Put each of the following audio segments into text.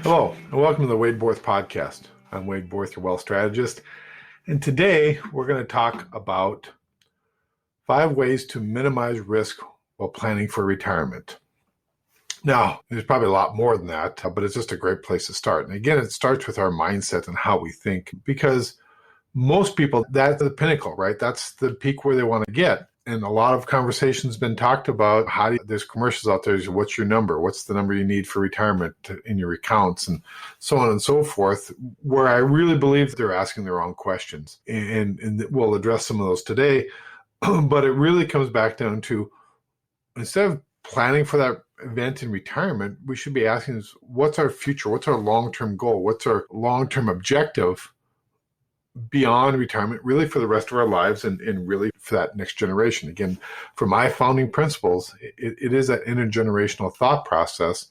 Hello, and welcome to the Wade Borth podcast. I'm Wade Borth, your wealth strategist, and today we're going to talk about 5 ways to minimize risk while planning for retirement. Now, there's probably a lot more than that, but it's just a great place to start. And again, it starts with our mindset and how we think, because most people, that's the pinnacle, right? That's the peak where they want to get. And a lot of conversations been talked about there's commercials out there. What's your number? What's the number you need for retirement in your accounts, and so on and so forth, where I really believe they're asking the wrong questions. And we'll address some of those today. But it really comes back down to, instead of planning for that event in retirement, we should be asking is, what's our future? What's our long-term goal? What's our long-term objective beyond retirement, really for the rest of our lives, and really for that next generation? Again, for my founding principles, it is that intergenerational thought process,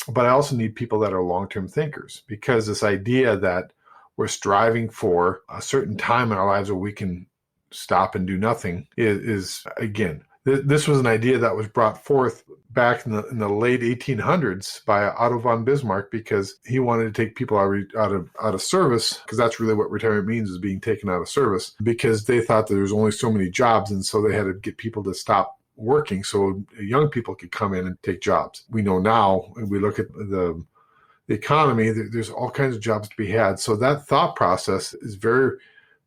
but I also need people that are long-term thinkers, because this idea that we're striving for a certain time in our lives where we can stop and do nothing is again, this was an idea that was brought forth back in the late 1800s by Otto von Bismarck, because he wanted to take people out of service, because that's really what retirement means, is being taken out of service, because they thought that there was only so many jobs, and so they had to get people to stop working so young people could come in and take jobs. We know now, and we look at the economy, there's all kinds of jobs to be had. So that thought process is very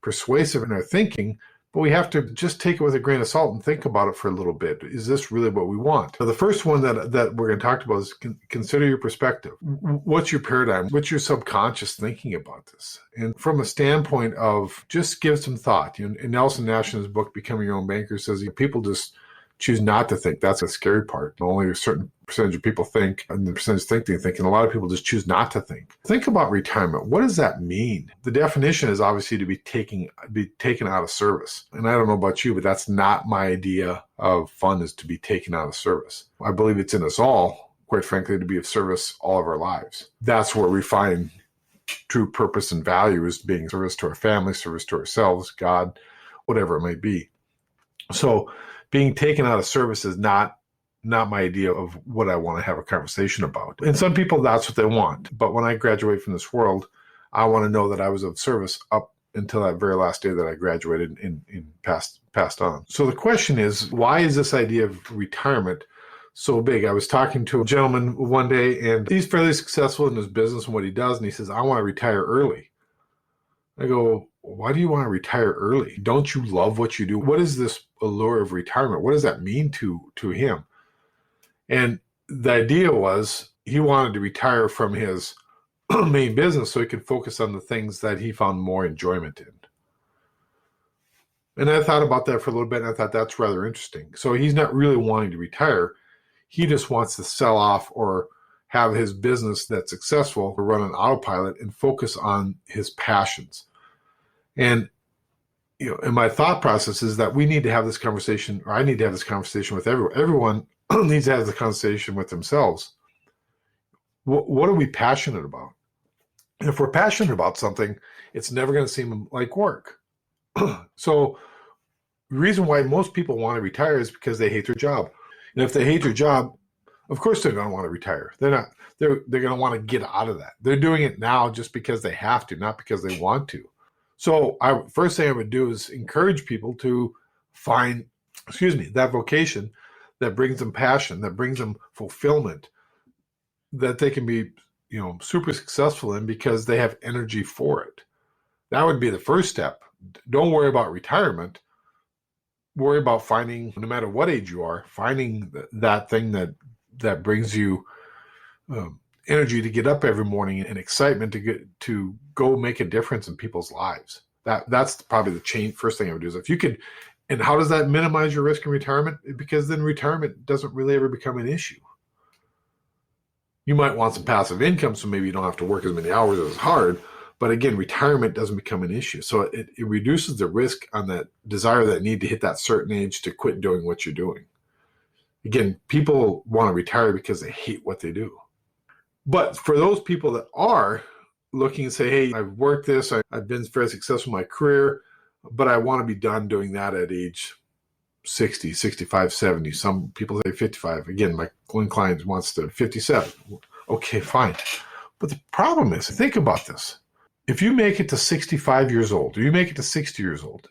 persuasive in our thinking, but we have to just take it with a grain of salt and think about it for a little bit. Is this really what we want? So the first one that we're going to talk about is consider your perspective. What's your paradigm? What's your subconscious thinking about this? And from a standpoint of just give some thought. In Nelson Nash's book, Becoming Your Own Banker, says people just choose not to think. That's the scary part. Only a certain percentage of people think, and the percentage think they think, and a lot of people just choose not to think. Think about retirement. What does that mean? The definition is obviously to be taken out of service. And I don't know about you, but that's not my idea of fun, is to be taken out of service. I believe it's in us all, quite frankly, to be of service all of our lives. That's where we find true purpose and value, is being service to our family, service to ourselves, God, whatever it might be. So being taken out of service is not my idea of what I want to have a conversation about. And some people, that's what they want. But when I graduate from this world, I want to know that I was of service up until that very last day that I graduated and passed on. So the question is, why is this idea of retirement so big? I was talking to a gentleman one day, and he's fairly successful in his business and what he does, and he says, I want to retire early. I go, why do you want to retire early? Don't you love what you do? What is this allure of retirement? What does that mean to him? And the idea was, he wanted to retire from his main business so he could focus on the things that he found more enjoyment in. And I thought about that for a little bit, and I thought that's rather interesting. So he's not really wanting to retire. He just wants to sell off or have his business that's successful run on autopilot and focus on his passions. And and my thought process is that we need to have this conversation, or I need to have this conversation with everyone. Everyone needs to have the conversation with themselves. What are we passionate about? And if we're passionate about something, it's never going to seem like work. So the reason why most people want to retire is because they hate their job. And if they hate their job, of course they're going to want to retire. They're going to want to get out of that. They're doing it now just because they have to, not because they want to. So first thing I would do is encourage people to find, that vocation that brings them passion, that brings them fulfillment, that they can be, super successful in because they have energy for it. That would be the first step. Don't worry about retirement. Worry about finding, no matter what age you are, finding that thing that brings you energy to get up every morning and excitement to go make a difference in people's lives. That's probably the first thing I would do is if you could. And how does that minimize your risk in retirement? Because then retirement doesn't really ever become an issue. You might want some passive income, so maybe you don't have to work as many hours as hard. But again, retirement doesn't become an issue. So it reduces the risk on that desire, that need to hit that certain age to quit doing what you're doing. Again, people want to retire because they hate what they do. But for those people that are looking and say, hey, I've worked this, I've been very successful in my career, but I want to be done doing that at age 60, 65, 70. Some people say 55. Again, my one client wants to 57. Okay, fine. But the problem is, think about this. If you make it to 65 years old, or you make it to 60 years old,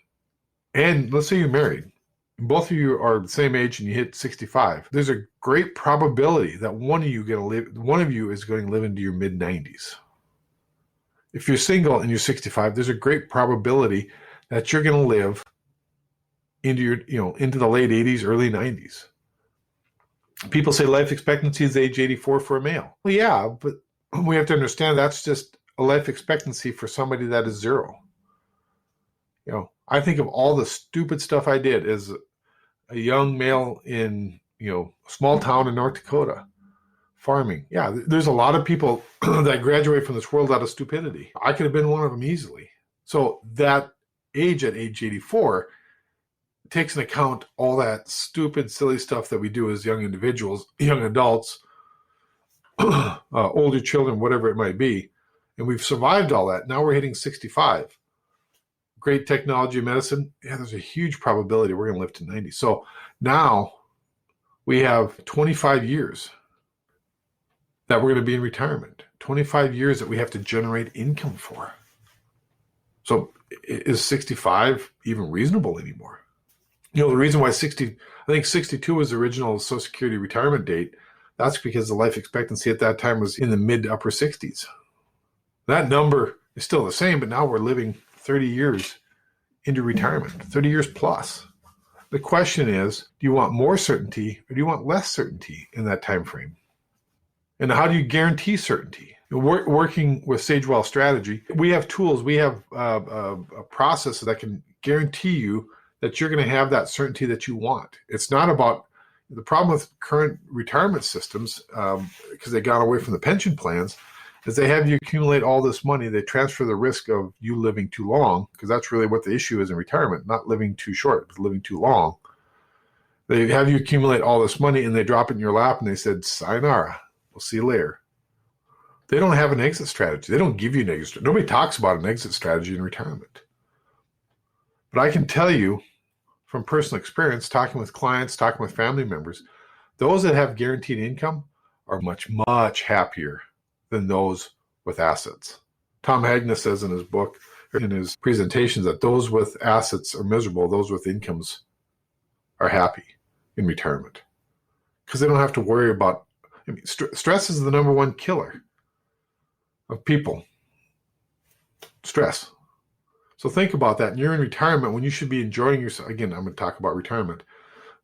and let's say you're married, and both of you are the same age and you hit 65, there's a great probability that one of you is going to live into your mid-90s. If you're single and you're 65, there's a great probability that you're going to live into the late 80s, early 90s. People say life expectancy is age 84 for a male. Well, yeah, but we have to understand that's just a life expectancy for somebody that is zero. I think of all the stupid stuff I did as a young male in, a small town in North Dakota, farming. Yeah, there's a lot of people that graduate from this world out of stupidity. I could have been one of them easily. So that age at age 84 takes into account all that stupid, silly stuff that we do as young individuals, young adults, older children, whatever it might be. And we've survived all that. Now we're hitting 65. Great technology, medicine. Yeah, there's a huge probability we're going to live to 90. So now we have 25 years that we're going to be in retirement. 25 years that we have to generate income for. So is 65 even reasonable anymore? The reason why I think 62 was the original Social Security retirement date. That's because the life expectancy at that time was in the mid to upper 60s. That number is still the same, but now we're living 30 years into retirement, 30 years plus. The question is, do you want more certainty or do you want less certainty in that time frame? And how do you guarantee certainty? Working with Sage Wealth Strategy, we have tools, we have a process that can guarantee you that you're going to have that certainty that you want. It's not about the problem with current retirement systems, because they got away from the pension plans, is they have you accumulate all this money. They transfer the risk of you living too long, because that's really what the issue is in retirement, not living too short, but living too long. They have you accumulate all this money and they drop it in your lap and they said, sayonara, we'll see you later. They don't have an exit strategy. They don't give you an exit strategy. Nobody talks about an exit strategy in retirement. But I can tell you from personal experience, talking with clients, talking with family members, those that have guaranteed income are much, much happier than those with assets. Tom Hagner says in his book, in his presentations, that those with assets are miserable, those with incomes are happy in retirement. Because they don't have to worry about, stress is the number one killer of people. Stress. So think about that. And you're in retirement when you should be enjoying yourself. Again, I'm going to talk about retirement.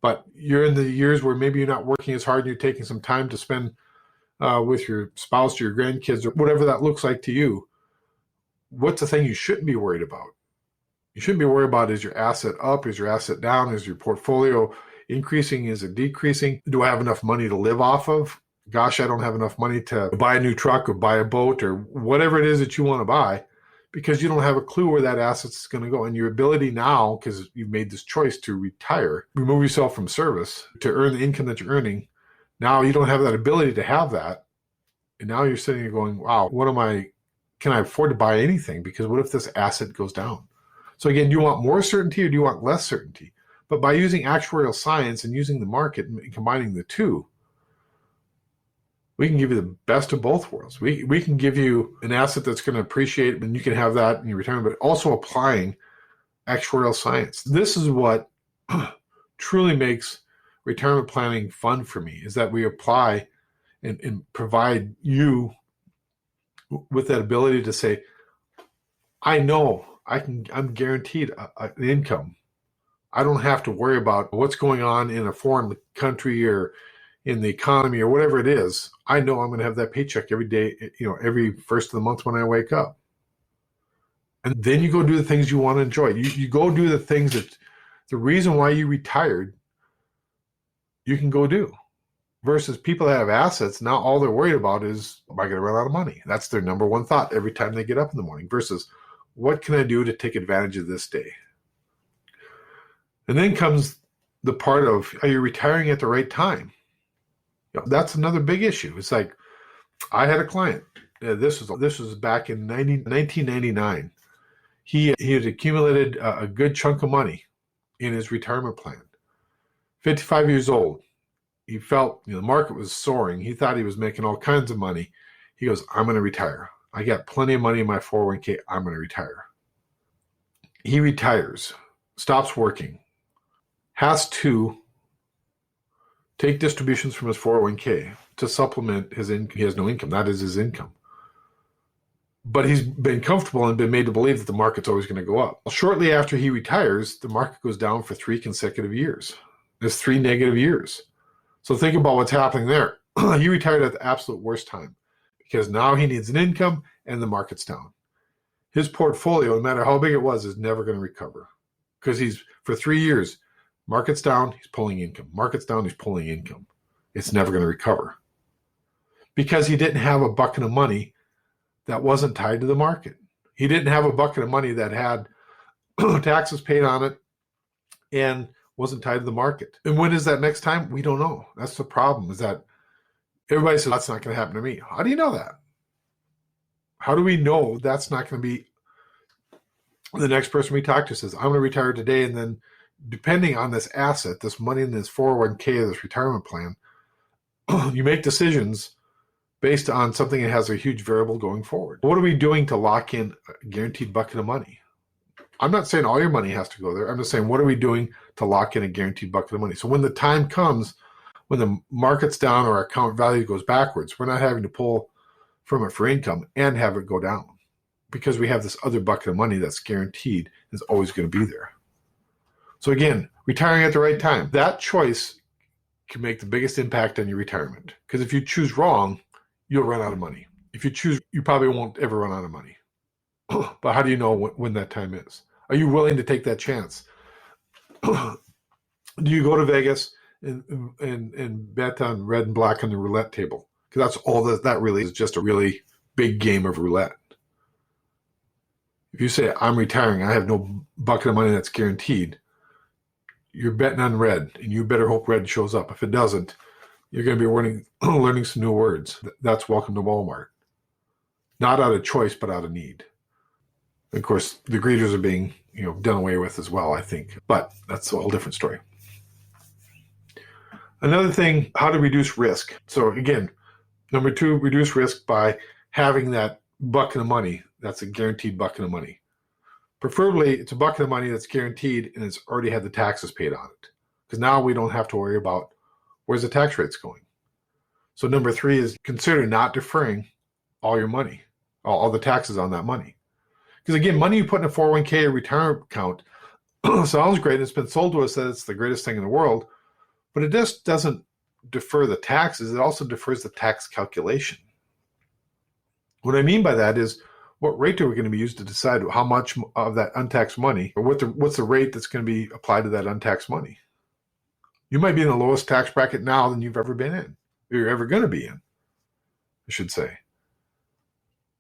But you're in the years where maybe you're not working as hard and you're taking some time to spend with your spouse or your grandkids or whatever that looks like to you. What's the thing you shouldn't be worried about? You shouldn't be worried about, is your asset up? Is your asset down? Is your portfolio increasing? Is it decreasing? Do I have enough money to live off of? Gosh, I don't have enough money to buy a new truck or buy a boat or whatever it is that you want to buy, because you don't have a clue where that asset is going to go. And your ability now, because you've made this choice to retire, remove yourself from service to earn the income that you're earning, now you don't have that ability to have that. And now you're sitting there going, wow, can I afford to buy anything? Because what if this asset goes down? So again, do you want more certainty or do you want less certainty? But by using actuarial science and using the market and combining the two, we can give you the best of both worlds. We can give you an asset that's going to appreciate, and you can have that in your retirement, but also applying actuarial science. This is what truly makes retirement planning fun for me, is that we apply and provide you with that ability to say, I know I'm guaranteed an income. I don't have to worry about what's going on in a foreign country or in the economy or whatever it is. I know I'm going to have that paycheck every day, every first of the month when I wake up. And then you go do the things you want to enjoy. You go do the things that the reason why you retired, you can go do. Versus people that have assets, now all they're worried about is, am I going to run out of money? That's their number one thought every time they get up in the morning. Versus, what can I do to take advantage of this day? And then comes the part of, are you retiring at the right time? That's another big issue. It's like, I had a client. This was back in 1999. He had accumulated a good chunk of money in his retirement plan. 55 years old. He felt the market was soaring. He thought he was making all kinds of money. He goes, I'm going to retire. I got plenty of money in my 401k. I'm going to retire. He retires, stops working, has to take distributions from his 401k to supplement his income. He has no income. That is his income. But he's been comfortable and been made to believe that the market's always going to go up. Shortly after he retires, the market goes down for 3 consecutive years. There's 3 negative years. So think about what's happening there. He retired at the absolute worst time because now he needs an income and the market's down. His portfolio, no matter how big it was, is never going to recover because for 3 years, market's down, he's pulling income. Market's down, he's pulling income. It's never going to recover because he didn't have a bucket of money that wasn't tied to the market. He didn't have a bucket of money that had taxes paid on it and wasn't tied to the market. And when is that next time? We don't know. That's the problem, is that everybody says, that's not going to happen to me. How do you know that? How do we know that's not going to be the next person we talk to says, I'm going to retire today, and then depending on this asset, this money in this 401k, this retirement plan, you make decisions based on something that has a huge variable going forward. What are we doing to lock in a guaranteed bucket of money? I'm not saying all your money has to go there. I'm just saying, what are we doing to lock in a guaranteed bucket of money? So when the time comes, when the market's down or our account value goes backwards, we're not having to pull from it for income and have it go down because we have this other bucket of money that's guaranteed is always going to be there. So again, retiring at the right time, that choice can make the biggest impact on your retirement. Because if you choose wrong, you'll run out of money. If you choose, you probably won't ever run out of money. But how do you know when that time is? Are you willing to take that chance? Do you go to Vegas and bet on red and black on the roulette table? Because that's all that really is, just a really big game of roulette. If you say, I'm retiring, I have no bucket of money that's guaranteed, you're betting on red, and you better hope red shows up. If it doesn't, you're going to be learning some new words. That's welcome to Walmart. Not out of choice, but out of need. Of course, the greeters are being done away with as well, I think. But that's a whole different story. Another thing, how to reduce risk. So again, number 2, reduce risk by having that bucket of money. That's a guaranteed bucket of money. Preferably, it's a bucket of money that's guaranteed and it's already had the taxes paid on it. Because now we don't have to worry about where's the tax rates going. So number 3 is consider not deferring all your money, all the taxes on that money. Because again, money you put in a 401k or retirement account sounds great. It's been sold to us that it's the greatest thing in the world, but it just doesn't defer the taxes. It also defers the tax calculation. What I mean by that is, what rate are we going to be used to decide how much of that untaxed money, or what's the rate that's going to be applied to that untaxed money? You might be in the lowest tax bracket now than you've ever been in, or you're ever going to be in, I should say.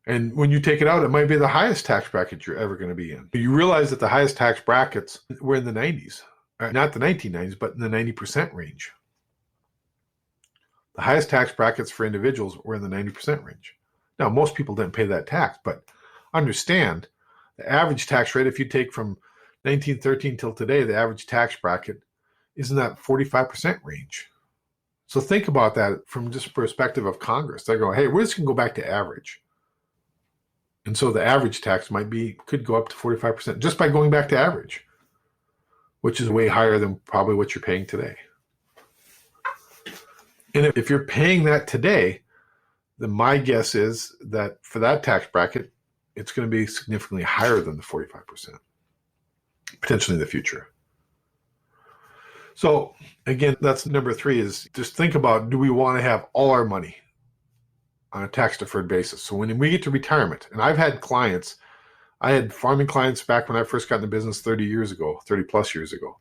And when you take it out, it might be the highest tax bracket you're ever going to be in. You realize that the highest tax brackets were in the 90s, not the 1990s, but in the 90% range. The highest tax brackets for individuals were in the 90% range. Now, most people didn't pay that tax, but understand the average tax rate, if you take from 1913 till today, the average tax bracket is in that 45% range. So think about that from just perspective of Congress. They're going, hey, we're just going to go back to average. And so the average tax could go up to 45% just by going back to average, which is way higher than probably what you're paying today. And if you're paying that today, then my guess is that for that tax bracket, it's going to be significantly higher than the 45%, potentially in the future. So again, that's number 3, is just think about, do we want to have all our money on a tax-deferred basis? So when we get to retirement, and I've had clients, I had farming clients back when I first got in the business 30 plus years ago,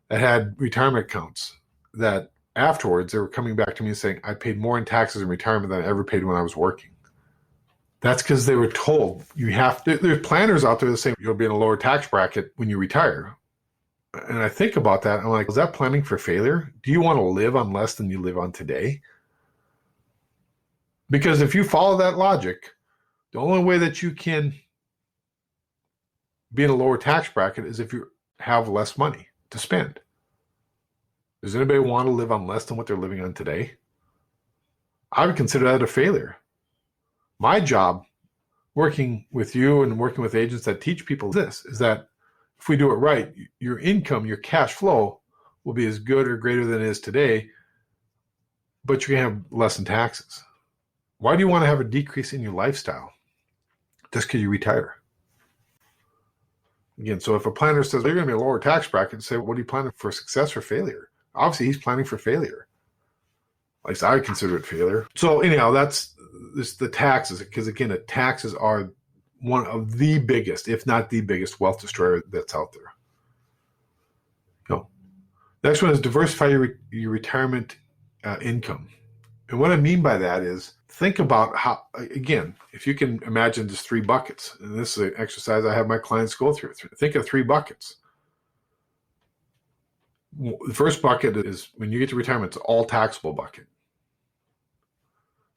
that had retirement accounts that afterwards they were coming back to me and saying, I paid more in taxes in retirement than I ever paid when I was working. That's because they were told there's planners out there that say you'll be in a lower tax bracket when you retire. And I think about that, I'm like, is that planning for failure? Do you want to live on less than you live on today? Because if you follow that logic, the only way that you can be in a lower tax bracket is if you have less money to spend. Does anybody want to live on less than what they're living on today? I would consider that a failure. My job working with you and working with agents that teach people this is that if we do it right, your income, your cash flow will be as good or greater than it is today, but you're going to have less in taxes. Why do you want to have a decrease in your lifestyle just because you retire? Again, so if a planner says they're going to be a lower tax bracket, say, what are you planning for, success or failure? Obviously, he's planning for failure. At least I consider it failure. So anyhow, that's the taxes, because again, the taxes are one of the biggest, if not the biggest, wealth destroyer that's out there. Next one is diversify your retirement income. And what I mean by that is think about how, again, if you can imagine just 3 buckets, and this is an exercise I have my clients go through. Think of 3 buckets. The first bucket is when you get to retirement, it's an all taxable bucket.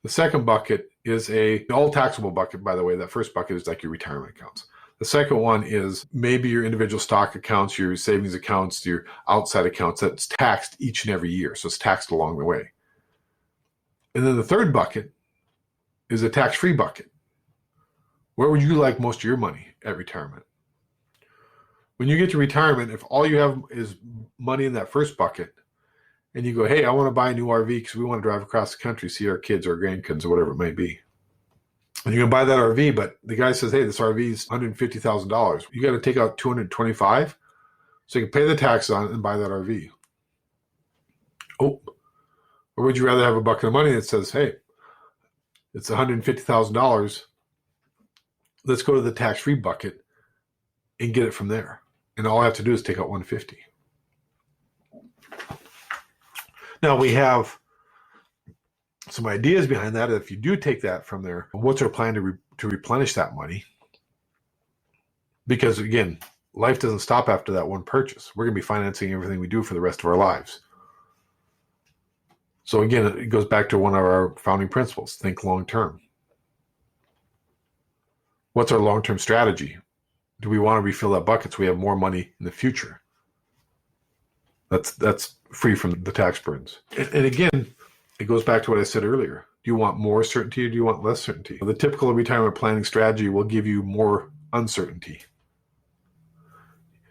The second bucket is a all taxable bucket, by the way. That first bucket is like your retirement accounts. The second one is maybe your individual stock accounts, your savings accounts, your outside accounts that's taxed each and every year. So it's taxed along the way. And then the third bucket is a tax-free bucket. Where would you like most of your money at retirement? When you get to retirement, if all you have is money in that first bucket, and you go, hey, I want to buy a new RV because we want to drive across the country, see our kids or grandkids or whatever it may be. And you're going to buy that RV, but the guy says, hey, this RV is $150,000. You got to take out $225,000 so you can pay the tax on it and buy that RV. Oh, or would you rather have a bucket of money that says, hey, it's $150,000. Let's go to the tax-free bucket and get it from there. And all I have to do is take out $150,000. Now we have some ideas behind that. If you do take that from there, what's our plan to replenish that money? Because again, life doesn't stop after that one purchase. We're going to be financing everything we do for the rest of our lives. So again, it goes back to one of our founding principles: think long term. What's our long-term strategy? Do we want to refill that bucket so we have more money in the future? That's free from the tax burdens. And again, it goes back to what I said earlier. Do you want more certainty or do you want less certainty? The typical retirement planning strategy will give you more uncertainty.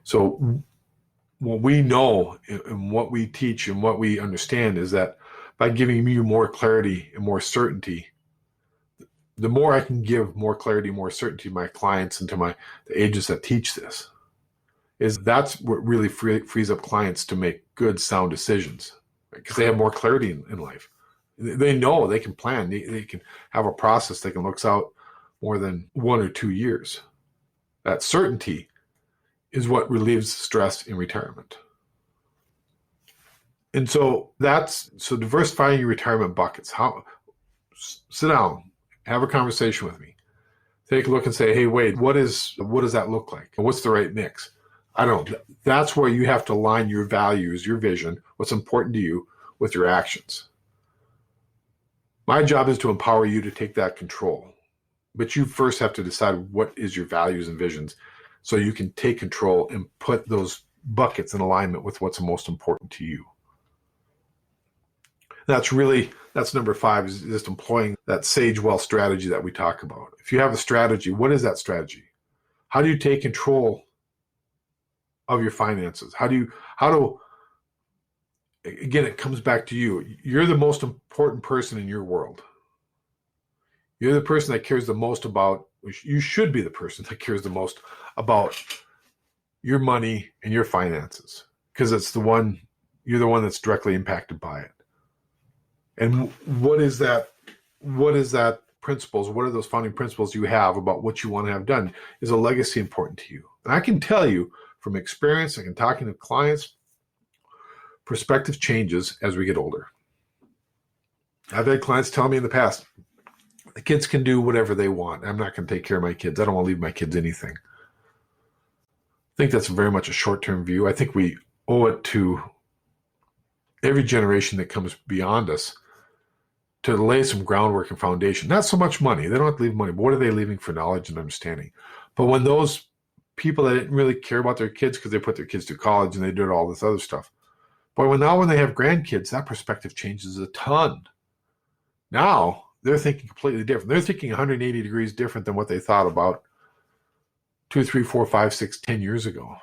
So what we know and what we teach and what we understand is that by giving you more clarity and more certainty, the more I can give more clarity, more certainty to my clients and to the agents that teach this, that's what really frees up clients to make good, sound decisions, because they have more clarity in life. They know they can plan. They can have a process that can look out more than 1 or 2 years. That certainty is what relieves stress in retirement. And so diversifying your retirement buckets. Sit down, have a conversation with me. Take a look and say, hey, Wade, what does that look like? And what's the right mix? I don't know. That's where you have to align your values, your vision, what's important to you with your actions. My job is to empower you to take that control. But you first have to decide what is your values and visions so you can take control and put those buckets in alignment with what's most important to you. That's number 5, is just employing that sage wealth strategy that we talk about. If you have a strategy, what is that strategy? How do you take control of your finances? Again, it comes back to you. You're the most important person in your world. You're the person that cares the most about, you should be the person that cares the most about your money and your finances, because you're the one that's directly impacted by it. And what is that principles? What are those founding principles you have about what you want to have done? Is a legacy important to you? And I can tell you from experience, and talking to clients, perspective changes as we get older. I've had clients tell me in the past, the kids can do whatever they want. I'm not going to take care of my kids. I don't want to leave my kids anything. I think that's very much a short-term view. I think we owe it to every generation that comes beyond us to lay some groundwork and foundation. Not so much money. They don't have to leave money, but what are they leaving for knowledge and understanding? But when those people that didn't really care about their kids because they put their kids through college and they did all this other stuff, but when they have grandkids, that perspective changes a ton. Now they're thinking completely different. They're thinking 180 degrees different than what they thought about 2, 3, 4, 5, 6, 10 years ago.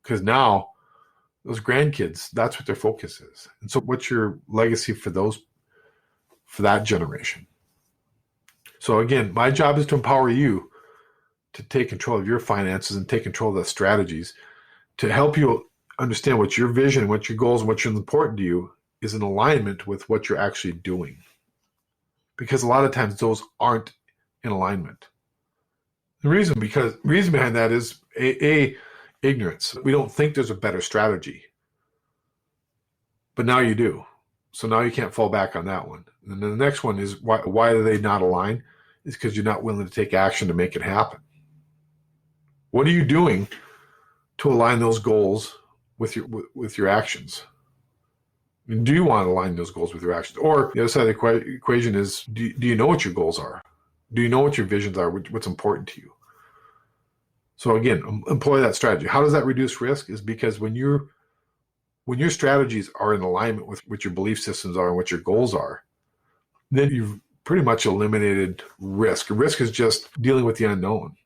Because now those grandkids, that's what their focus is. And so what's your legacy for that generation? So again, my job is to empower you to take control of your finances and take control of the strategies to help you understand what your vision, what your goals, and what's important to you is in alignment with what you're actually doing. Because a lot of times those aren't in alignment. The reason behind that is ignorance. We don't think there's a better strategy. But now you do. So now you can't fall back on that one. And then the next one is why do they not align? It's because you're not willing to take action to make it happen. What are you doing to align those goals with your actions? Do you want to align those goals with your actions? Or the other side of the equation is, do you know what your goals are? Do you know what your visions are? What's important to you? So again, employ that strategy. How does that reduce risk? Is because when your strategies are in alignment with what your belief systems are and what your goals are, then you've pretty much eliminated risk. Risk is just dealing with the unknown,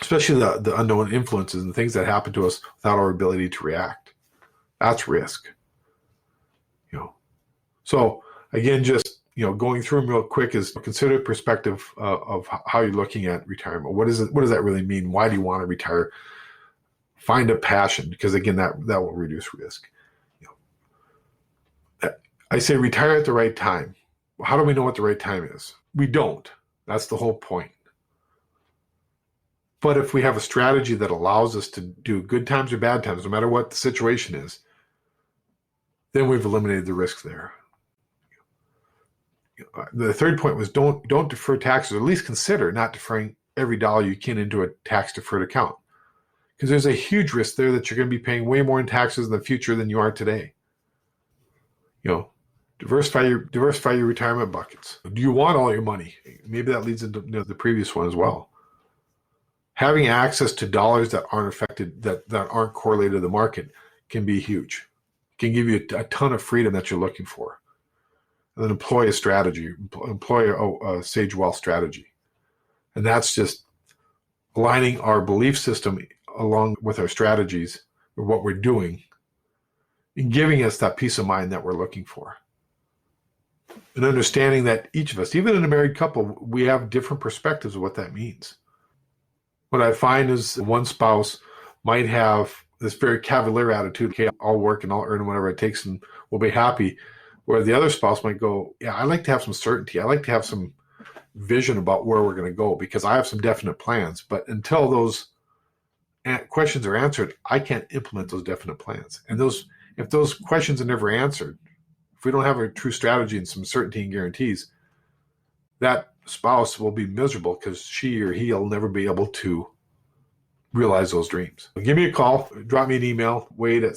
especially the unknown influences and things that happen to us without our ability to react. That's risk. So again, just going through them real quick is consider perspective of how you're looking at retirement. What does that really mean? Why do you want to retire? Find a passion, because again, that will reduce risk. I say retire at the right time. How do we know what the right time is? We don't. That's the whole point. But if we have a strategy that allows us to do good times or bad times, no matter what the situation is, then we've eliminated the risk there. The third point was don't defer taxes, or at least consider not deferring every dollar you can into a tax deferred account. Because there's a huge risk there that you're going to be paying way more in taxes in the future than you are today. Diversify your retirement buckets. Do you want all your money? Maybe that leads into the previous one as well. Having access to dollars that aren't affected, that aren't correlated to the market, can be huge. It can give you a ton of freedom that you're looking for. And then employ a strategy, employ a sage wealth strategy. And that's just aligning our belief system along with our strategies or what we're doing and giving us that peace of mind that we're looking for. And understanding that each of us, even in a married couple, we have different perspectives of what that means. What I find is one spouse might have this very cavalier attitude, okay, I'll work and I'll earn whatever it takes and we'll be happy. Where the other spouse might go, yeah, I like to have some certainty. I like to have some vision about where we're going to go because I have some definite plans. But until those questions are answered, I can't implement those definite plans. And if those questions are never answered, if we don't have a true strategy and some certainty and guarantees, that spouse will be miserable because she or he will never be able to realize those dreams. Give me a call, drop me an email, Wade at